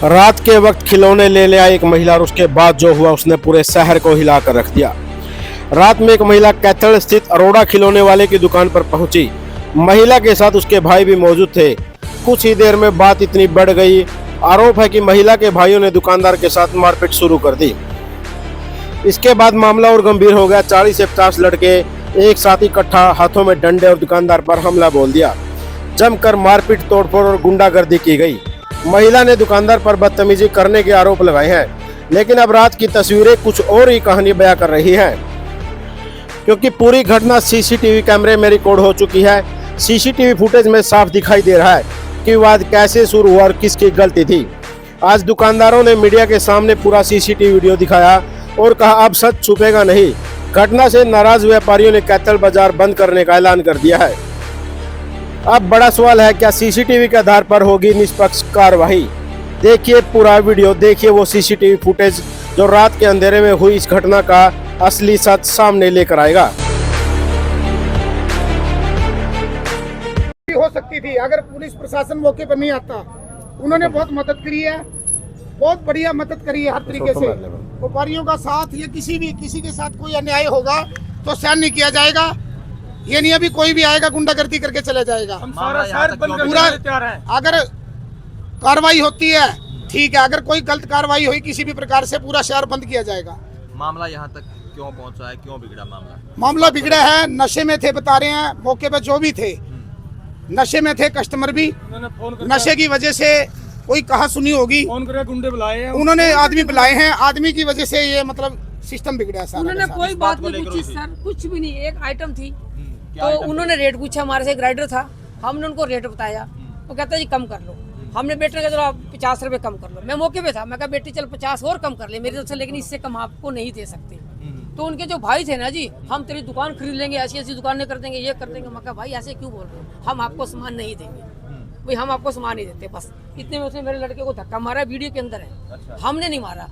रात के वक्त खिलौने ले आई एक महिला और उसके बाद जो हुआ उसने पूरे शहर को हिलाकर रख दिया। रात में एक महिला कैथल स्थित अरोड़ा खिलौने वाले की दुकान पर पहुंची। महिला के साथ उसके भाई भी मौजूद थे। कुछ ही देर में बात इतनी बढ़ गई। आरोप है कि महिला के भाइयों ने दुकानदार के साथ मारपीट शुरू कर दी। इसके बाद मामला और गंभीर हो गया। 40 से 50 लड़के एक साथ इकट्ठा हाथों में डंडे और दुकानदार पर हमला बोल दिया। जमकर मारपीट, तोड़फोड़ और गुंडागर्दी की गई। महिला ने दुकानदार पर बदतमीजी करने के आरोप लगाए हैं, लेकिन अब रात की तस्वीरें कुछ और ही कहानी बयां कर रही हैं, क्योंकि पूरी घटना सीसीटीवी कैमरे में रिकॉर्ड हो चुकी है। सीसीटीवी फुटेज में साफ दिखाई दे रहा है कि विवाद कैसे शुरू हुआ और किसकी गलती थी। आज दुकानदारों ने मीडिया के सामने पूरा सीसीटीवी वीडियो दिखाया और कहा अब सच छुपेगा नहीं। घटना से नाराज व्यापारियों ने कैथल बाजार बंद करने का ऐलान कर दिया है। अब बड़ा सवाल है, क्या सीसीटीवी के आधार पर होगी निष्पक्ष कार्रवाई? देखिए पूरा वीडियो, देखिए वो सीसीटीवी फुटेज जो रात के अंधेरे में हुई इस घटना का असली सच सामने लेकर आएगा। हो सकती थी अगर पुलिस प्रशासन मौके पर नहीं आता। उन्होंने बहुत मदद करी है, बहुत बढ़िया मदद करी है हर तरीके से। व्यापारियों का साथ, ये किसी के साथ कोई अन्याय होगा तो सहन नहीं किया जाएगा। ये नहीं अभी कोई भी आएगा गुंडागर्दी करके चले जाएगा। हम सारा शहर पूरा, अगर कार्रवाई होती है ठीक है, अगर कोई गलत कार्रवाई हुई किसी भी प्रकार से पूरा शहर बंद किया जाएगा। मामला यहाँ तक क्यों पहुँचा है, क्यों बिगड़ा मामला बिगड़ा है, नशे में थे बता रहे हैं। मौके पे जो भी थे नशे में थे, कस्टमर भी नशे की वजह से कोई कहा सुनी होगी, फोन करके गुंडे बुलाए हैं, उन्होंने आदमी बुलाए हैं। आदमी की वजह से ये मतलब सिस्टम बिगड़ा है। उन्होंने कोई बात नहीं पूछी सर, कुछ भी नहीं। एक आइटम थी तो उन्होंने रेट पूछा, हमारे से एक राइडर था, हमने उनको रेट बताया। वो कहता जी कम कर लो। हमने बेटे का चलो आप 50 रुपए कम कर लो। मैं मौके पे था, मैं कहा बेटी चल 50 और कम कर ले मेरी तरफ से, लेकिन इससे कम आपको नहीं दे सकते। तो उनके जो भाई थे ना, जी हम तेरी दुकान खरीद लेंगे, ऐसी ऐसी दुकानें कर देंगे, ये कर देंगे। मैं कहा भाई ऐसे क्यों बोल रहे हो, हम आपको सामान नहीं देंगे भाई, हम आपको सामान नहीं देते। बस इतने में उसने मेरे लड़के को धक्का मारा, वीडियो के अंदर है। हमने नहीं मारा,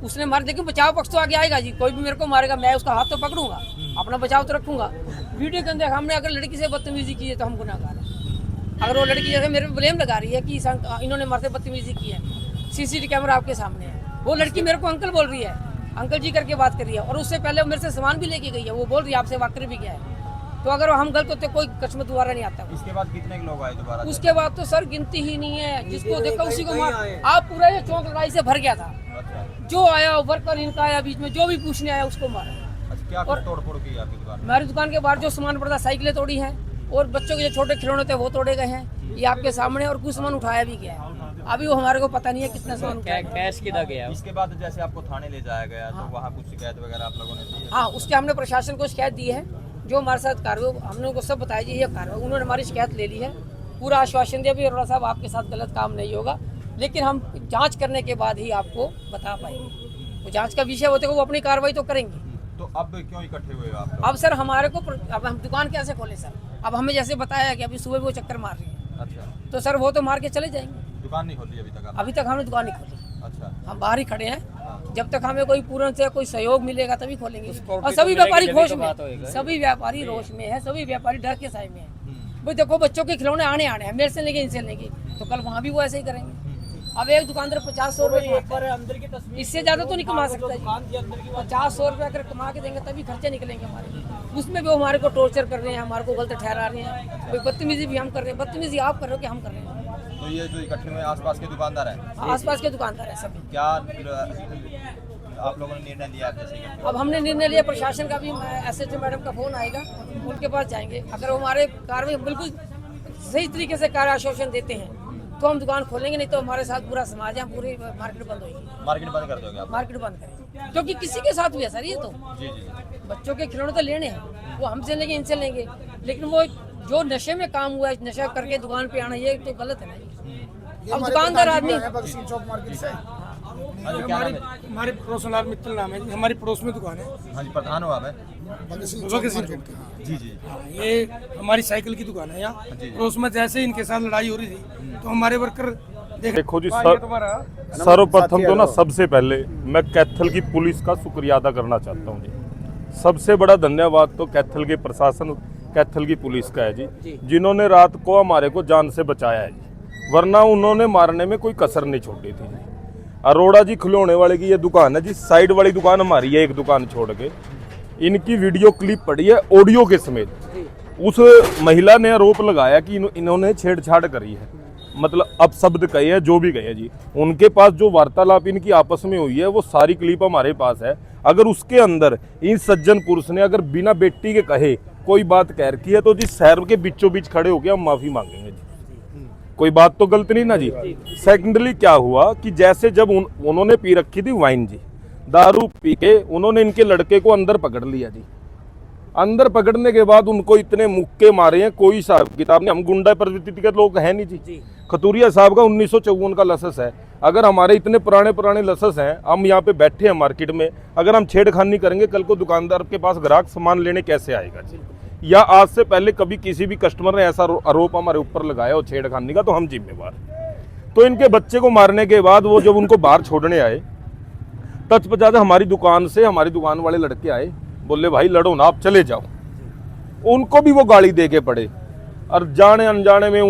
उसने मार। देखिए बचाव पक्ष तो आगे आएगा जी, कोई भी मेरे को मारेगा मैं उसका हाथ तो पकड़ूंगा, अपना बचाव तो रखूंगा। वीडियो के अंदर हमने अगर लड़की से बदतमीजी की है तो हम गुनाहगार हैं। अगर वो लड़की जैसे मेरे पे ब्लेम लगा रही है कि इन्होंने मारते बदतमीजी की है, सीसीटीवी कैमरा आपके सामने है। वो लड़की मेरे को अंकल बोल रही है, अंकल जी करके बात कर रही है, और उससे पहले मेरे से सामान भी लेके गई है। वो बोल रही है आपसे वाकर भी गया है। तो अगर हम गलत होते कोई कस्टमर दोबारा नहीं आता। इसके बाद कितने लोग आए दोबारा? उसके उसके बाद तो सर गिनती ही नहीं है, जिसको देखा उसी को मार। आप पूरा ये चौक लड़ाई से भर गया था। जो आया वर्कर इनका आया, बीच में जो भी पूछने आया उसको मारा। अच्छा, क्या तोड़-फोड़ की आपकी दुकान? हमारी दुकान के बाहर जो सामान पड़ा था, साइकिलें तोड़ी हैं और बच्चों के जो छोटे खिलौने थे वो तोड़े गए हैं, ये आपके सामने। और कुछ सामान उठाया भी गया है, अभी वो हमारे को पता नहीं है कितना सामान कैश किधर गया। इसके बाद जैसे आपको थाने ले जाया गया तो वहाँ कुछ शिकायत वगैरह आप लोगों ने दी? हाँ, उसके हमने प्रशासन को शिकायत दी है। जो हमारे साथ कार्रवाई, हमने उनको सब बताया जी ये कार्रवाई। उन्होंने हमारी शिकायत ले ली है, पूरा आश्वासन दिया भी अरोड़ा साहब आपके साथ गलत काम नहीं होगा, लेकिन हम जांच करने के बाद ही आपको बता पाएंगे। वो जांच का विषय होते वो अपनी कार्रवाई तो करेंगे। तो अब क्यों इकट्ठे हुए आप लोग? अब सर हमारे को अब हम दुकान कैसे खोले सर? अब हमें जैसे बताया कि अभी सुबह भी वो चक्कर मार रही है। अच्छा, तो सर वो तो मार के चले जाएंगे। दुकान नहीं खोली अभी तक? अभी तक हमने दुकान नहीं खोली। अच्छा, हम बाहर ही खड़े हैं। जब तक हमें कोई पूर्ण से कोई सहयोग मिलेगा तभी खोलेंगे। और सभी व्यापारी खोश में, सभी व्यापारी रोष में है, सभी व्यापारी डर के साए में है। भाई देखो बच्चों के खिलौने आने हैं, मेरे से लेंगे इनसे लेंगे, तो कल वहाँ भी वो ऐसे ही करेंगे। अब एक दुकानदार 50-100 रुपए, इससे ज्यादा तो नहीं कमा सकता जी। 50-100 रुपए अगर कमा के देंगे तभी खर्चे निकलेंगे हमारे। उसमें भी वो हमारे को टॉर्चर कर रहे हैं, हमारे को गलत ठहरा रहे हैं। कोई बदतमीजी भी हम कर रहे हैं, बदतमीजी आप कर रहे हो कि हम कर रहे हैं। तो ये जो इकट्ठे हुए आसपास के दुकानदार हैं? आसपास के दुकानदार है सभी। क्या आप लोगों ने निर्णय लिया जैसे? अब हमने निर्णय लिया, प्रशासन का भी एसएचओ मैडम का फोन आएगा, उनके पास जाएंगे। अगर वो हमारे कार्रवाई बिल्कुल सही तरीके से कार्य आश्वासन देते हैं तो हम दुकान खोलेंगे, नहीं तो हमारे साथ पूरा समाज है, पूरी मार्केट बंद होगी। मार्केट बंद कर दोगे आप? मार्केट बंद करेंगे, क्योंकि किसी के साथ हुआ सर ये तो। जी जी जी। बच्चों के खिलौने तो लेने हैं, वो हमसे लेंगे इनसे लेंगे, लेकिन वो जो नशे में काम हुआ है, नशा करके दुकान पे आना, ये तो गलत है ना। अब दुकानदार आदमी हमारे पड़ोस लाल मित्तल नाम है, हमारी पड़ोस में दुकान है। हाँ जी, प्रधान हो आप? जी जी। ये हमारी साइकिल की दुकान है यहाँ पड़ोस में। जैसे इनके साथ लड़ाई हो रही थी तो हमारे वर्कर देखो जी, सर्वप्रथम तो ना सबसे पहले मैं कैथल की पुलिस का शुक्रिया अदा करना चाहता हूँ जी। सबसे बड़ा धन्यवाद तो कैथल के प्रशासन, कैथल की पुलिस का है जी, जिन्होंने रात को हमारे को जान से बचाया है जी, वरना उन्होंने मारने में कोई कसर नहीं छोड़ी थी जी। अरोड़ा जी खिलौने वाले की ये दुकान है जी, साइड वाली दुकान हमारी है, एक दुकान छोड़ के। इनकी वीडियो क्लिप पड़ी है ऑडियो के समेत। उस महिला ने आरोप लगाया कि इन्होंने छेड़छाड़ करी है, मतलब अपशब्द कहे हैं, जो भी कहे जी। उनके पास जो वार्तालाप इनकी आपस में हुई है वो सारी क्लिप हमारे पास है। अगर उसके अंदर इन सज्जन पुरुष ने अगर बिना बेटी के कहे कोई बात कह रखी है तो जी शहर के बीचों बीच खड़े होकर हम माफी मांगेंगे जी। कोई बात तो गलत नहीं ना जी। सेकेंडली क्या हुआ कि जैसे जब उन्होंने पी रखी थी वाइन जी, दारू पी के उन्होंने इनके लड़के को अंदर पकड़ लिया जी। अंदर पकड़ने के बाद उनको इतने मुक्के मारे हैं, कोई हिसाब किताब नहीं। हम गुंडा प्रवृत्ति के लोग हैं नहीं जी। खतूरिया साहब का 1954 का लाइसेंस है। अगर हमारे इतने पुराने लाइसेंस हैं, हम यहाँ पे बैठे हैं मार्केट में, अगर हम छेड़खानी करेंगे कल को दुकानदार के पास ग्राहक सामान लेने कैसे आएगा जी? या आज से पहले कभी किसी भी कस्टमर ने ऐसा आरोप हमारे ऊपर लगाया हो छेड़खानी का तो हम जिम्मेवार। तो इनके बच्चे को मारने के बाद वो जब उनको बाहर छोड़ने आए, तत्पश्चात हमारी दुकान से हमारी दुकान वाले लड़के आए, बोले भाई लड़ो ना, आप चले जाओ। उनको भी वो गाली दे के पड़े और जाने अनजाने में